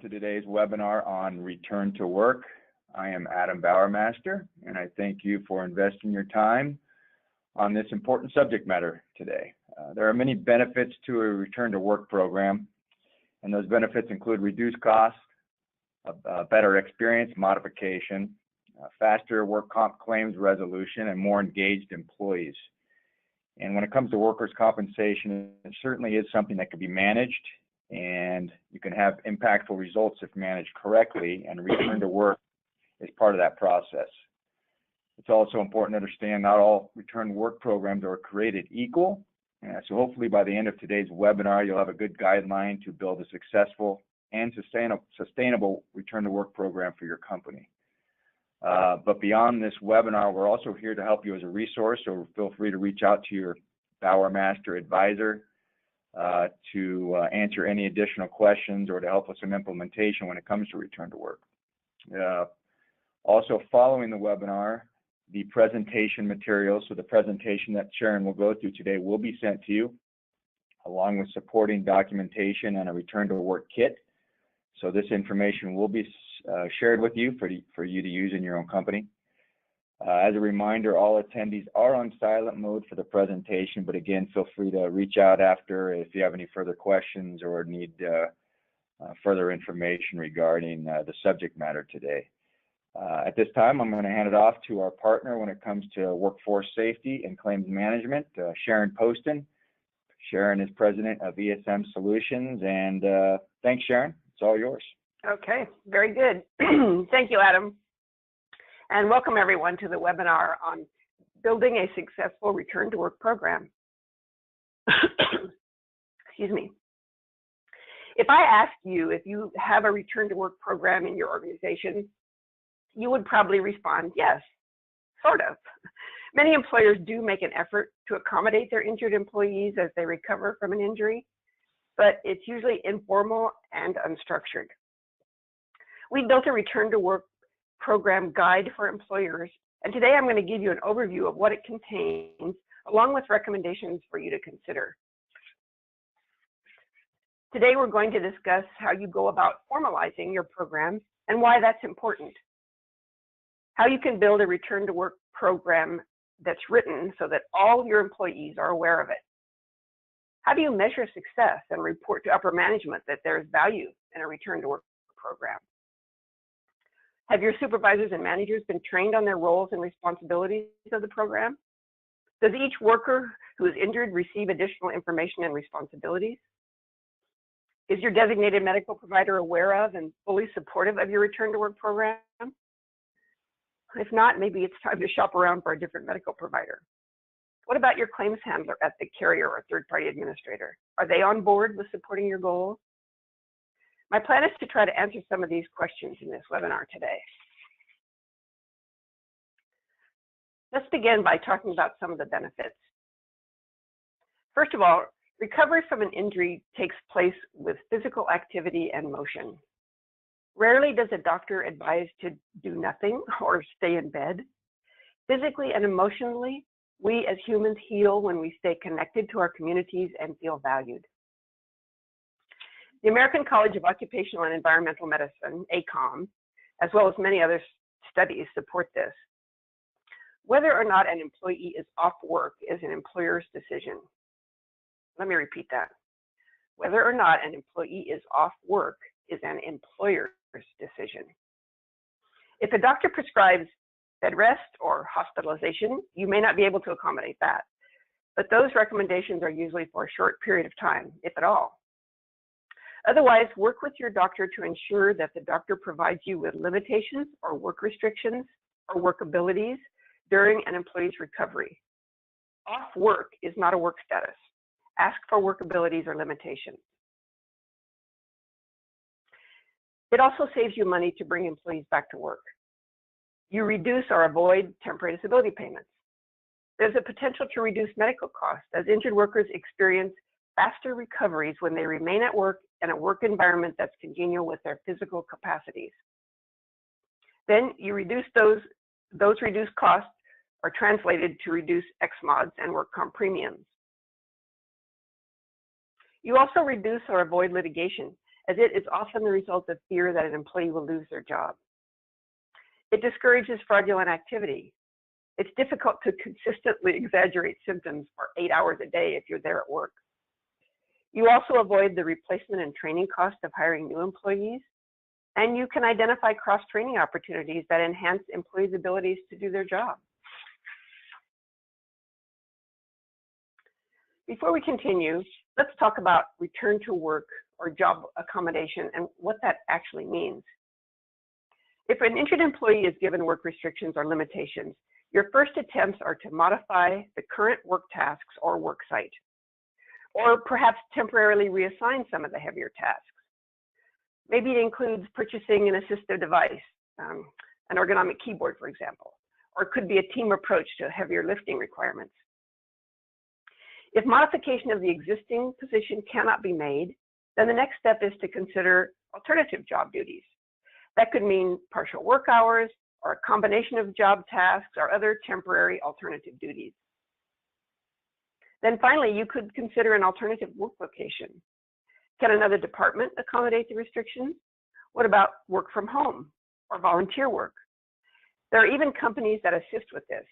to today's webinar on return to work. I am Adam Bowermaster, and I thank you for investing your time on this important subject matter today. There are many benefits to a return to work program, and those benefits include reduced costs, a better experience modification, faster work comp claims resolution, and more engaged employees. And when it comes to workers' compensation, it certainly is something that can be managed, and you can have impactful results if managed correctly, and return to work is part of that process. It's also important to understand not all return to work programs are created equal. So hopefully by the end of today's webinar, you'll have a good guideline to build a successful and sustainable return to work program for your company. But beyond this webinar, we're also here to help you as a resource, so feel free to reach out to your Bowermaster advisor to answer any additional questions or to help with some implementation when it comes to return to work. Also, following the webinar, the presentation materials, so the presentation that Sharon will go through today will be sent to you, along with supporting documentation and a return to work kit. So this information will be shared with you for you to use in your own company. As a reminder, all attendees are on silent mode for the presentation, but again, feel free to reach out after if you have any further questions or need further information regarding the subject matter today. At this time, I'm going to hand it off to our partner when it comes to workforce safety and claims management, Sharon Poston. Sharon is president of ESM Solutions, and thanks, Sharon. It's all yours. Okay, very good. Thank you, Adam. And welcome everyone to the webinar on building a successful return to work program. Excuse me. If I asked you if you have a return to work program in your organization, you would probably respond, yes, sort of. Many employers do make an effort to accommodate their injured employees as they recover from an injury, but it's usually informal and unstructured. We built a return to work program guide for employers, and today I'm going to give you an overview of what it contains, along with recommendations for you to consider. Today we're going to discuss how you go about formalizing your program and why that's important. How you can build a return to work program that's written so that all your employees are aware of it. How do you measure success and report to upper management that there's value in a return to work program? Have your supervisors and managers been trained on their roles and responsibilities of the program? Does each worker who is injured receive additional information and responsibilities? Is your designated medical provider aware of and fully supportive of your return to work program? If not, maybe it's time to shop around for a different medical provider. What about your claims handler at the carrier or third-party administrator? Are they on board with supporting your goals? My plan is to try to answer some of these questions in this webinar today. Let's begin by talking about some of the benefits. First of all, recovery from an injury takes place with physical activity and motion. Rarely does a doctor advise to do nothing or stay in bed. Physically and emotionally, we as humans heal when we stay connected to our communities and feel valued. The American College of Occupational and Environmental Medicine, ACOM, as well as many other studies support this. Whether or not an employee is off work is an employer's decision. Let me repeat that. Whether or not an employee is off work is an employer's decision. If a doctor prescribes bed rest or hospitalization, you may not be able to accommodate that. But those recommendations are usually for a short period of time, if at all. Otherwise, work with your doctor to ensure that the doctor provides you with limitations or work restrictions or workabilities during an employee's recovery. Off work is not a work status. Ask for workabilities or limitations. It also saves you money to bring employees back to work. You reduce or avoid temporary disability payments. There's a potential to reduce medical costs as injured workers experience faster recoveries when they remain at work in a work environment that's congenial with their physical capacities. Then you reduce those reduced costs are translated to reduce XMODs and work comp premiums. You also reduce or avoid litigation as it is often the result of fear that an employee will lose their job. It discourages fraudulent activity. It's difficult to consistently exaggerate symptoms for 8 hours a day if you're there at work. You also avoid the replacement and training cost of hiring new employees, and you can identify cross-training opportunities that enhance employees' abilities to do their job. Before we continue, let's talk about return to work or job accommodation and what that actually means. If an injured employee is given work restrictions or limitations, your first attempts are to modify the current work tasks or work site, or perhaps temporarily reassign some of the heavier tasks. Maybe it includes purchasing an assistive device, an ergonomic keyboard, for example, or it could be a team approach to heavier lifting requirements. If modification of the existing position cannot be made, then the next step is to consider alternative job duties. That could mean partial work hours or a combination of job tasks or other temporary alternative duties. Then finally, you could consider an alternative work location. Can another department accommodate the restrictions? What about work from home or volunteer work? There are even companies that assist with this.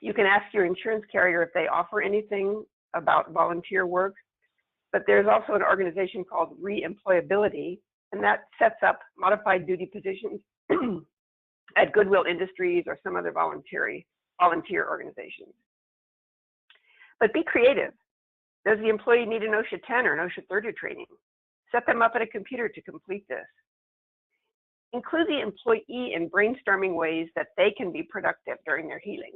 You can ask your insurance carrier if they offer anything about volunteer work, but there's also an organization called Reemployability, and that sets up modified duty positions at Goodwill Industries or some other volunteer organizations. But be creative. Does the employee need an OSHA 10 or an OSHA 30 training? Set them up at a computer to complete this. Include the employee in brainstorming ways that they can be productive during their healing.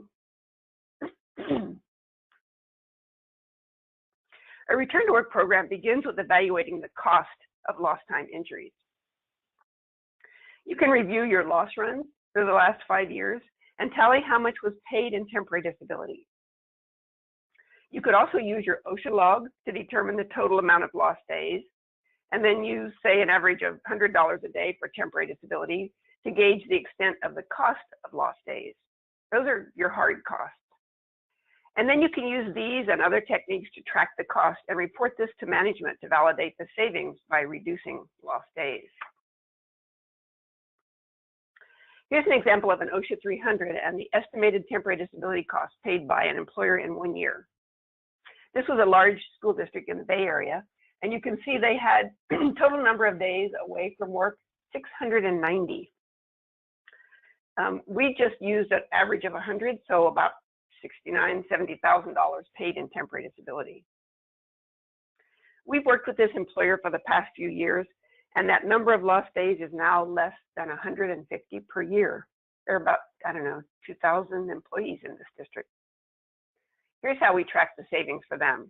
A return to work program begins with evaluating the cost of lost time injuries. You can review your loss runs for the last 5 years and tally how much was paid in temporary disability. You could also use your OSHA log to determine the total amount of lost days, and then use, say, an average of $100 a day for temporary disability to gauge the extent of the cost of lost days. Those are your hard costs. And then you can use these and other techniques to track the cost and report this to management to validate the savings by reducing lost days. Here's an example of an OSHA 300 and the estimated temporary disability costs paid by an employer in 1 year. This was a large school district in the Bay Area, and you can see they had total number of days away from work, 690. We just used an average of 100, so about $69,000, $70,000 paid in temporary disability. We've worked with this employer for the past few years, and that number of lost days is now less than 150 per year. There are about, 2,000 employees in this district. Here's how we track the savings for them.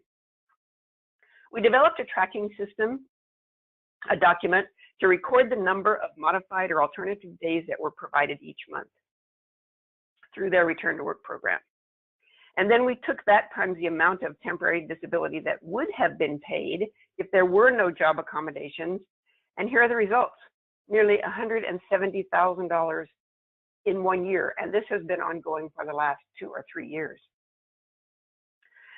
We developed a tracking system, a document, to record the number of modified or alternative days that were provided each month through their return to work program. And then we took that times the amount of temporary disability that would have been paid if there were no job accommodations. And here are the results, nearly $170,000 in 1 year. And this has been ongoing for the last 2 or 3 years.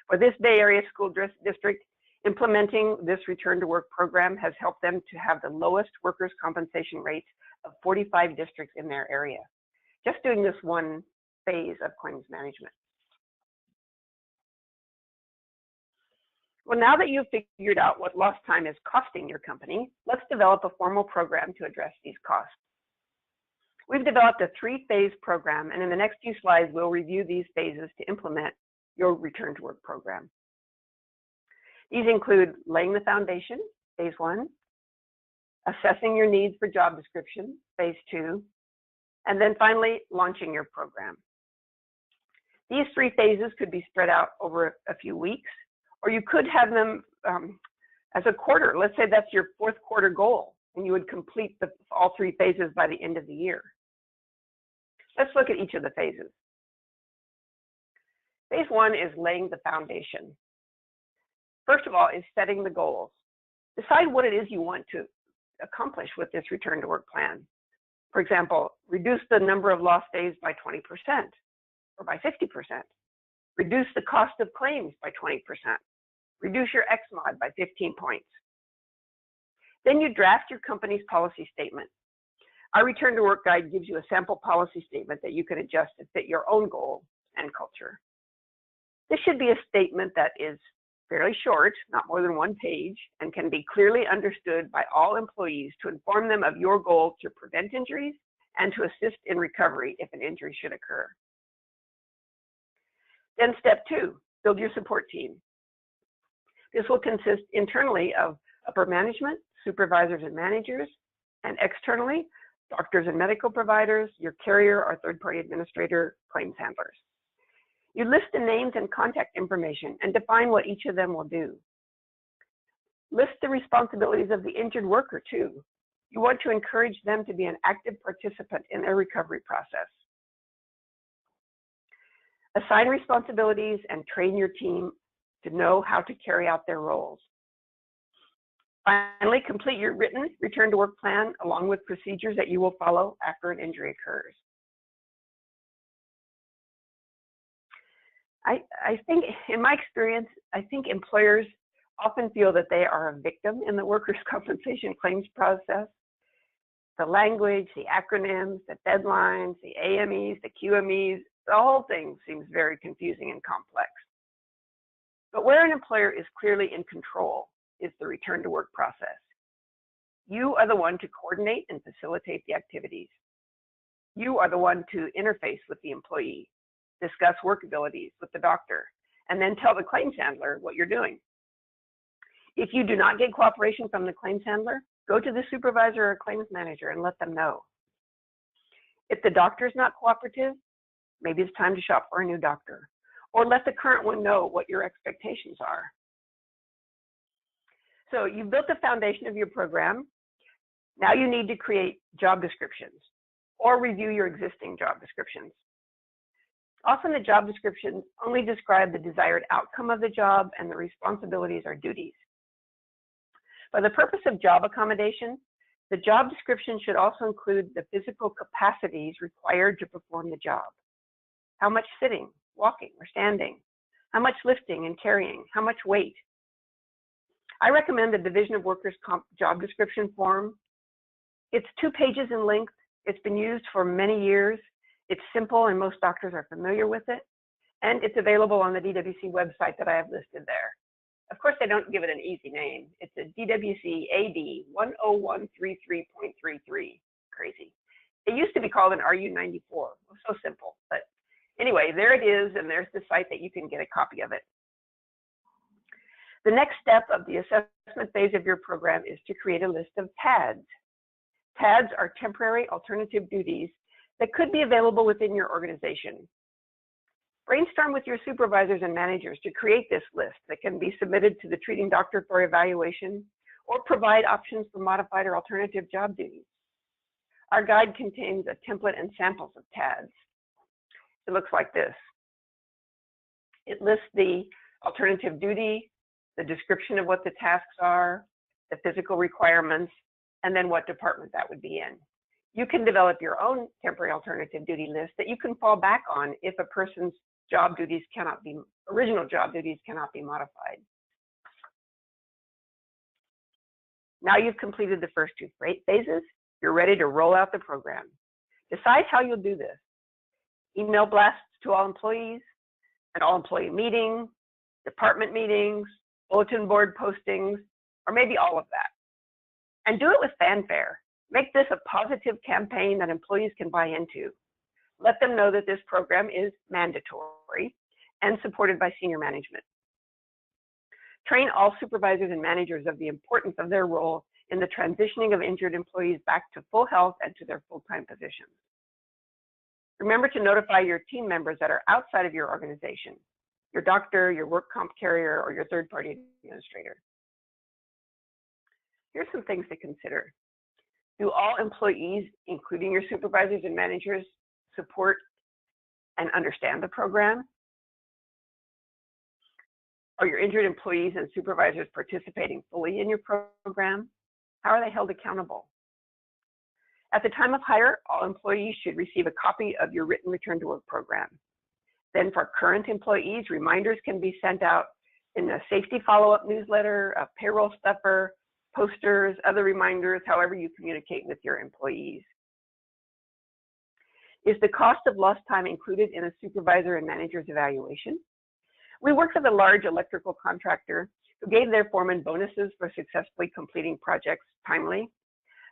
For this Bay Area school district, implementing this return to work program has helped them to have the lowest workers' compensation rates of 45 districts in their area, just doing this one phase of claims management. Well, now that you've figured out what lost time is costing your company, let's develop a formal program to address these costs. We've developed a 3-phase program, and in the next few slides, we'll review these phases to implement your return to work program. These include laying the foundation, phase 1, assessing your needs for job description, phase 2, and then finally launching your program. These 3 phases could be spread out over a few weeks, or you could have them as a quarter. Let's say that's your 4th quarter goal, and you would complete all 3 phases by the end of the year. Let's look at each of the phases. Phase 1 is laying the foundation. First of all is setting the goals. Decide what it is you want to accomplish with this return to work plan. For example, reduce the number of lost days by 20% or by 50%. Reduce the cost of claims by 20%. Reduce your XMOD by 15 points. Then you draft your company's policy statement. Our Return to Work Guide gives you a sample policy statement that you can adjust to fit your own goal and culture. This should be a statement that is fairly short, not more than 1 page, and can be clearly understood by all employees to inform them of your goal to prevent injuries and to assist in recovery if an injury should occur. Then step 2, build your support team. This will consist internally of upper management, supervisors and managers, and externally, doctors and medical providers, your carrier or third-party administrator, claims handlers. You list the names and contact information and define what each of them will do. List the responsibilities of the injured worker too. You want to encourage them to be an active participant in their recovery process. Assign responsibilities and train your team to know how to carry out their roles. Finally, complete your written return to work plan along with procedures that you will follow after an injury occurs. I think, in my experience, I think employers often feel that they are a victim in the workers' compensation claims process. The language, the acronyms, the deadlines, the AMEs, the QMEs, the whole thing seems very confusing and complex. But where an employer is clearly in control is the return to work process. You are the one to coordinate and facilitate the activities. You are the one to interface with the employee, discuss work abilities with the doctor, and then tell the claims handler what you're doing. If you do not get cooperation from the claims handler, go to the supervisor or claims manager and let them know. If the doctor is not cooperative, maybe it's time to shop for a new doctor, or let the current one know what your expectations are. So you've built the foundation of your program. Now you need to create job descriptions or review your existing job descriptions. Often the job descriptions only describe the desired outcome of the job and the responsibilities or duties. For the purpose of job accommodation, the job description should also include the physical capacities required to perform the job. How much sitting, walking, or standing? How much lifting and carrying? How much weight? I recommend the Division of Workers' Comp job description form. It's 2 pages in length. It's been used for many years. It's simple and most doctors are familiar with it. And it's available on the DWC website that I have listed there. Of course, they don't give it an easy name. It's a DWC AD 10133.33. Crazy. It used to be called an RU94. It was so simple. But anyway, there it is, and there's the site that you can get a copy of it. The next step of the assessment phase of your program is to create a list of TADs. TADs are temporary alternative duties that could be available within your organization. Brainstorm with your supervisors and managers to create this list that can be submitted to the treating doctor for evaluation or provide options for modified or alternative job duties. Our guide contains a template and samples of TADs. It looks like this. It lists the alternative duty, the description of what the tasks are, the physical requirements, and then what department that would be in. You can develop your own temporary alternative duty list that you can fall back on if a person's original job duties cannot be modified. Now you've completed the first 2 phases, you're ready to roll out the program. Decide how you'll do this. Email blasts to all employees, an all-employee meeting, department meetings, bulletin board postings, or maybe all of that. And do it with fanfare. Make this a positive campaign that employees can buy into. Let them know that this program is mandatory and supported by senior management. Train all supervisors and managers of the importance of their role in the transitioning of injured employees back to full health and to their full-time positions. Remember to notify your team members that are outside of your organization, your doctor, your work comp carrier, or your third-party administrator. Here's some things to consider. Do all employees, including your supervisors and managers, support and understand the program? Are your injured employees and supervisors participating fully in your program? How are they held accountable? At the time of hire, all employees should receive a copy of your written return to work program. Then for current employees, reminders can be sent out in a safety follow-up newsletter, a payroll stuffer, posters, other reminders, however you communicate with your employees. Is the cost of lost time included in a supervisor and manager's evaluation? We worked with a large electrical contractor who gave their foreman bonuses for successfully completing projects timely.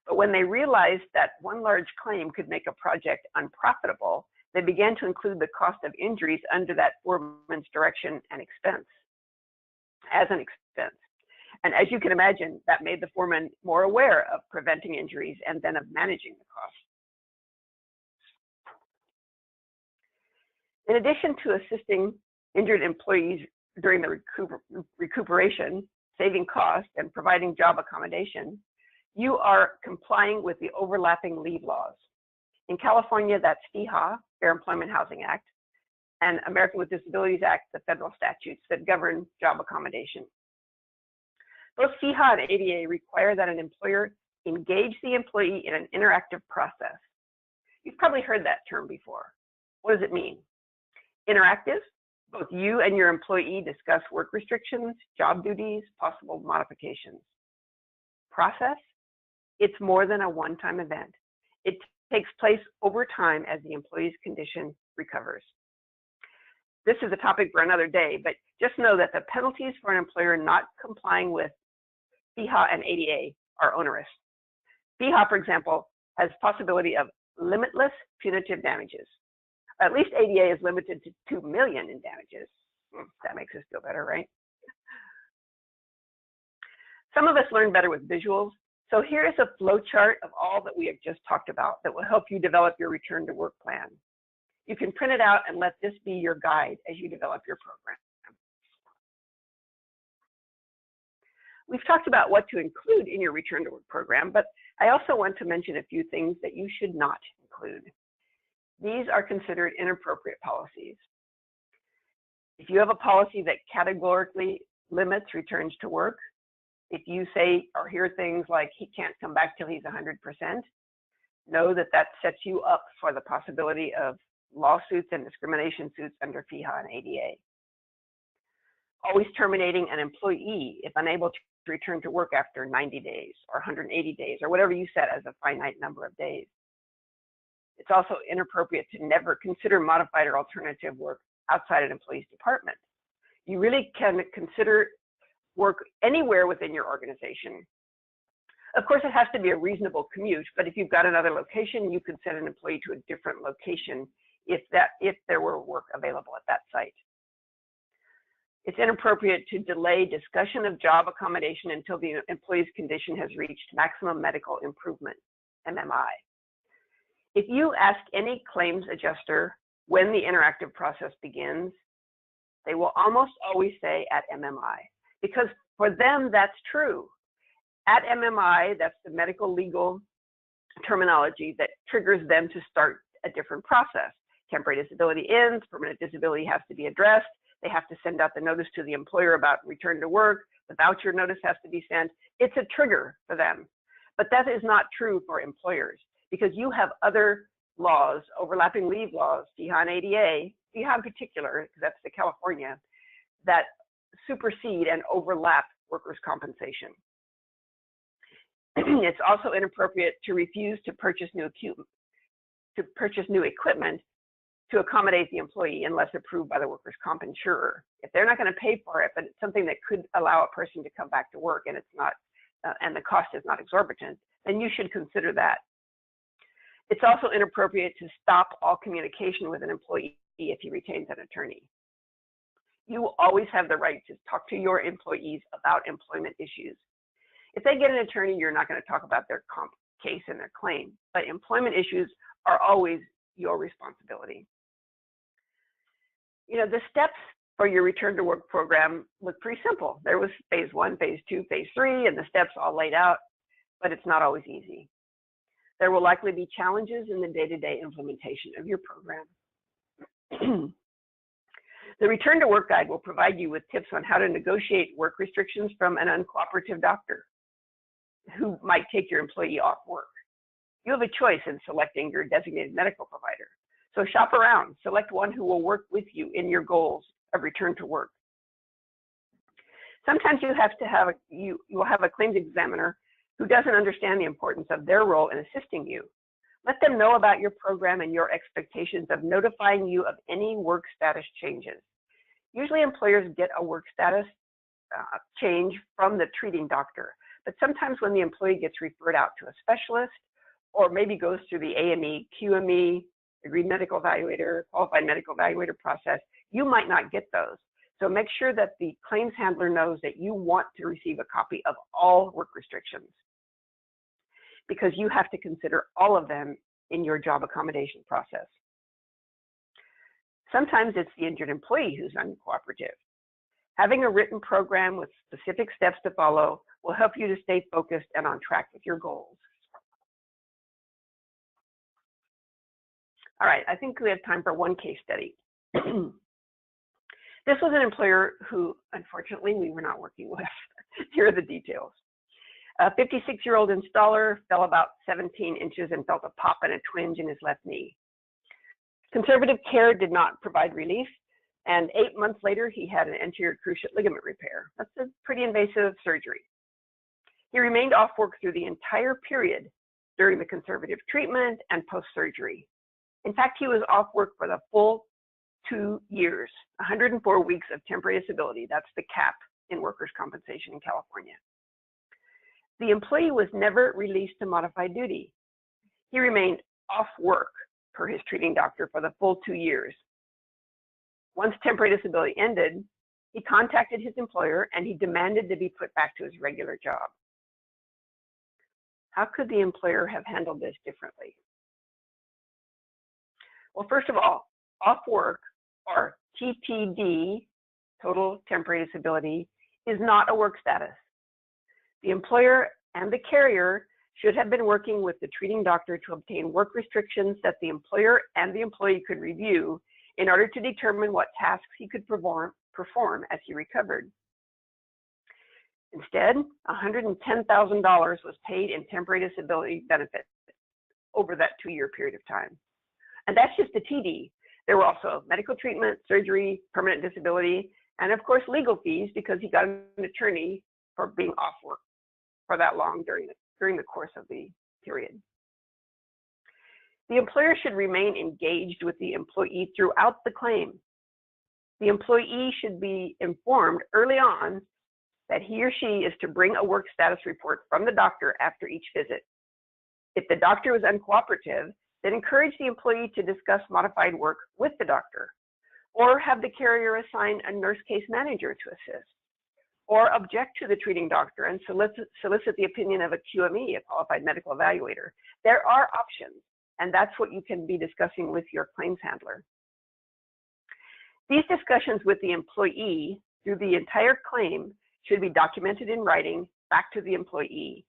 But when they realized that one large claim could make a project unprofitable, they began to include the cost of injuries under that foreman's direction and expense as an expense. And as you can imagine, that made the foreman more aware of preventing injuries and then of managing the cost. In addition to assisting injured employees during the recuperation, saving costs, and providing job accommodation, you are complying with the overlapping leave laws. In California, that's FEHA, Fair Employment Housing Act, and American with Disabilities Act, the federal statutes that govern job accommodation. Both FEHA and ADA require that an employer engage the employee in an interactive process. You've probably heard that term before. What does it mean? Interactive, both you and your employee discuss work restrictions, job duties, possible modifications. Process, it's more than a one-time event. It takes place over time as the employee's condition recovers. This is a topic for another day, but just know that the penalties for an employer not complying with FEHA and ADA are onerous. FEHA, for example, has possibility of limitless punitive damages. At least ADA is limited to $2 million in damages. That makes us feel better, right? Some of us learn better with visuals. So here is a flow chart of all that we have just talked about that will help you develop your return to work plan. You can print it out and let this be your guide as you develop your program. We've talked about what to include in your return to work program, but I also want to mention a few things that you should not include. These are considered inappropriate policies. If you have a policy that categorically limits returns to work, if you say or hear things like he can't come back till he's 100%, know that that sets you up for the possibility of lawsuits and discrimination suits under FEHA and ADA. Always terminating an employee if unable to return to work after 90 days or 180 days or whatever you set as a finite number of days. It's also inappropriate to never consider modified or alternative work outside an employee's department. You really can consider work anywhere within your organization. Of course, it has to be a reasonable commute, but if you've got another location, you could send an employee to a different location if there were work available at that site. It's inappropriate to delay discussion of job accommodation until the employee's condition has reached maximum medical improvement, MMI. If you ask any claims adjuster when the interactive process begins, they will almost always say at MMI, because for them, that's true. At MMI, that's the medical legal terminology that triggers them to start a different process. Temporary disability ends, permanent disability has to be addressed. They have to send out the notice to the employer about return to work. The voucher notice has to be sent. It's a trigger for them. But that is not true for employers, because you have other laws, overlapping leave laws, FEHA and ADA, FEHA in particular, because that's the California, that supersede and overlap workers' compensation. It's also inappropriate to refuse to purchase new equipment to accommodate the employee unless approved by the workers' comp insurer. If they're not going to pay for it, but it's something that could allow a person to come back to work and it's not, and the cost is not exorbitant, then you should consider that. It's also inappropriate to stop all communication with an employee if he retains an attorney. You will always have the right to talk to your employees about employment issues. If they get an attorney, you're not going to talk about their comp case and their claim, but employment issues are always your responsibility. You know, the steps for your return to work program look pretty simple. There was phase 1, phase 2, phase 3, and the steps all laid out, but it's not always easy. There will likely be challenges in the day-to-day implementation of your program. The Return to Work Guide will provide you with tips on how to negotiate work restrictions from an uncooperative doctor who might take your employee off work. You have a choice in selecting your designated medical provider. So shop around, select one who will work with you in your goals of return to work. Sometimes you will have a claims examiner who doesn't understand the importance of their role in assisting you. Let them know about your program and your expectations of notifying you of any work status changes. Usually employers get a work status change from the treating doctor, but sometimes when the employee gets referred out to a specialist or maybe goes through the AME, QME, agreed medical evaluator, qualified medical evaluator process, you might not get those. So make sure that the claims handler knows that you want to receive a copy of all work restrictions, because you have to consider all of them in your job accommodation process. Sometimes it's the injured employee who's uncooperative. Having a written program with specific steps to follow will help you to stay focused and on track with your goals. All right, I think we have time for one case study. This was an employer who, unfortunately, we were not working with. Here are the details. A 56-year-old installer fell about 17 inches and felt a pop and a twinge in his left knee. Conservative care did not provide relief, and 8 months later, he had an anterior cruciate ligament repair. That's a pretty invasive surgery. He remained off work through the entire period during the conservative treatment and post-surgery. In fact, he was off work for the full 2 years, 104 weeks of temporary disability. That's the cap in workers' compensation in California. The employee was never released to modified duty. He remained off work per his treating doctor for the full 2 years. Once temporary disability ended, he contacted his employer and he demanded to be put back to his regular job. How could the employer have handled this differently? Well, first of all, off work, or TTD, total temporary disability, is not a work status. The employer and the carrier should have been working with the treating doctor to obtain work restrictions that the employer and the employee could review in order to determine what tasks he could perform as he recovered. Instead, $110,000 was paid in temporary disability benefits over that 2-year period of time. And that's just the TD. There were also medical treatment, surgery, permanent disability, and of course legal fees because he got an attorney for being off work for that long during the course of the period. The employer should remain engaged with the employee throughout the claim. The employee should be informed early on that he or she is to bring a work status report from the doctor after each visit. If the doctor was uncooperative, then encourage the employee to discuss modified work with the doctor, or have the carrier assign a nurse case manager to assist, or object to the treating doctor and solicit the opinion of a QME, a qualified medical evaluator. There are options, and that's what you can be discussing with your claims handler. These discussions with the employee through the entire claim should be documented in writing back to the employee.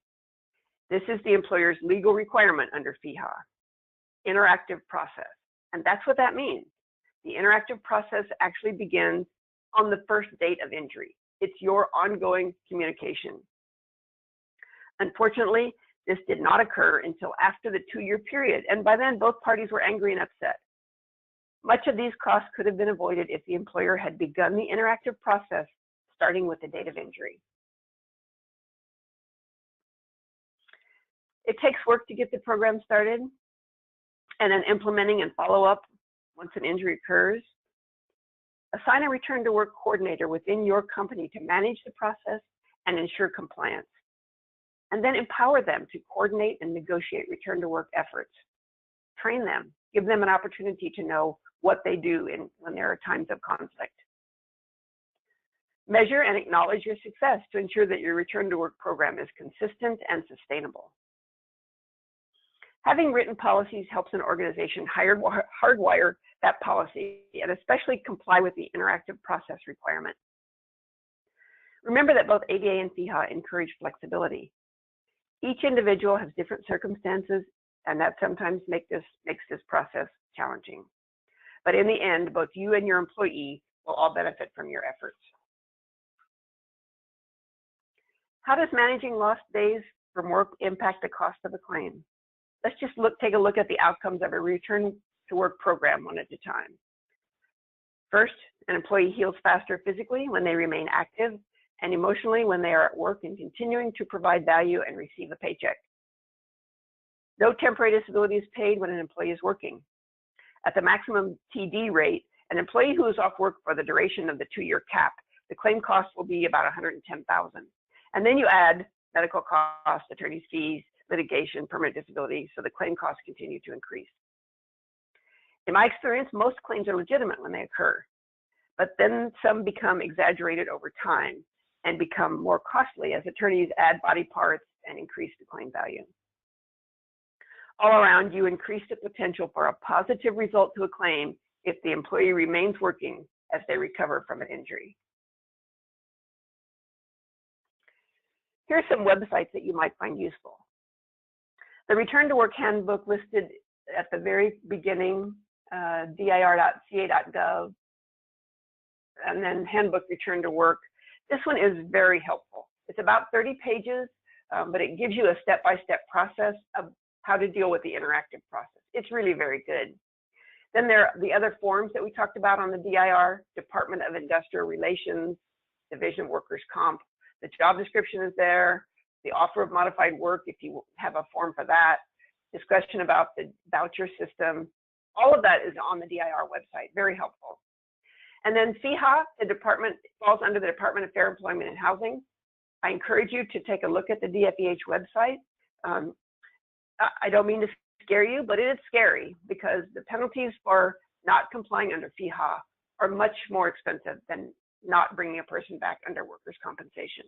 This is the employer's legal requirement under FEHA. Interactive process. And that's what that means. The interactive process actually begins on the first date of injury. It's your ongoing communication. Unfortunately, this did not occur until after the 2-year period, and by then both parties were angry and upset. Much of these costs could have been avoided if the employer had begun the interactive process starting with the date of injury. It takes work to get the program started, and then implementing and follow up once an injury occurs. Assign a return to work coordinator within your company to manage the process and ensure compliance. And then empower them to coordinate and negotiate return to work efforts. Train them, give them an opportunity to know what they do when there are times of conflict. Measure and acknowledge your success to ensure that your return to work program is consistent and sustainable. Having written policies helps an organization hardwire that policy and especially comply with the interactive process requirement. Remember that both ADA and FEHA encourage flexibility. Each individual has different circumstances, and that sometimes makes this process challenging. But in the end, both you and your employee will all benefit from your efforts. How does managing lost days from work impact the cost of a claim? Let's just take a look at the outcomes of a return to work program one at a time. First, an employee heals faster physically when they remain active and emotionally when they are at work and continuing to provide value and receive a paycheck. No temporary disability is paid when an employee is working. At the maximum TD rate, an employee who is off work for the duration of the 2-year cap, the claim cost will be about $110,000. And then you add medical costs, attorney's fees, litigation, permanent disability, so the claim costs continue to increase. In my experience, most claims are legitimate when they occur, but then some become exaggerated over time and become more costly as attorneys add body parts and increase the claim value. All around, you increase the potential for a positive result to a claim if the employee remains working as they recover from an injury. Here are some websites that you might find useful. The Return to Work Handbook listed at the very beginning, dir.ca.gov, and then Handbook Return to Work. This one is very helpful. It's about 30 pages, but it gives you a step-by-step process of how to deal with the interactive process. It's really very good. Then there are the other forms that we talked about on the DIR, Department of Industrial Relations, Division of Workers' Comp. The job description is there, the offer of modified work if you have a form for that, discussion about the voucher system. All of that is on the DIR website, very helpful. And then FEHA, the department falls under the Department of Fair Employment and Housing. I encourage you to take a look at the DFEH website. I don't mean to scare you, but it is scary because the penalties for not complying under FEHA are much more expensive than not bringing a person back under workers' compensation.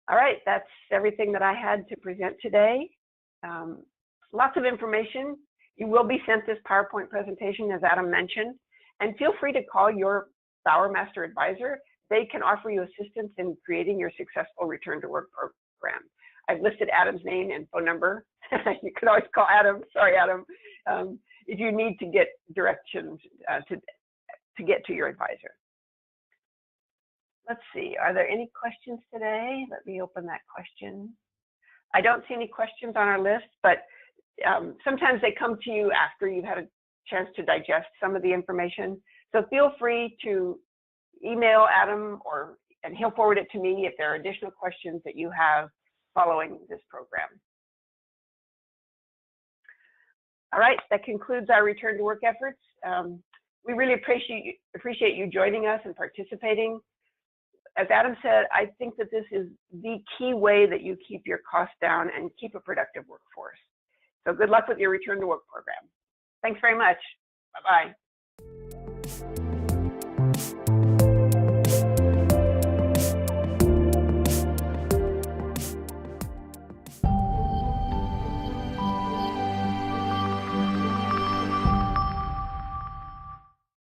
All right, that's everything that I had to present today. Lots of information. You will be sent this PowerPoint presentation, as Adam mentioned, and feel free to call your Bowermaster advisor. They can offer you assistance in creating your successful return to work program. I've listed Adam's name and phone number. You can always call Adam. Sorry, Adam. If you need to get directions to get to your advisor. Let's see, are there any questions today? Let me open that question. I don't see any questions on our list, but sometimes they come to you after you've had a chance to digest some of the information. So feel free to email Adam and he'll forward it to me if there are additional questions that you have following this program. All right, that concludes our return to work efforts. We really appreciate you joining us and participating. As Adam said, I think that this is the key way that you keep your costs down and keep a productive workforce. So good luck with your return to work program. Thanks very much. Bye-bye.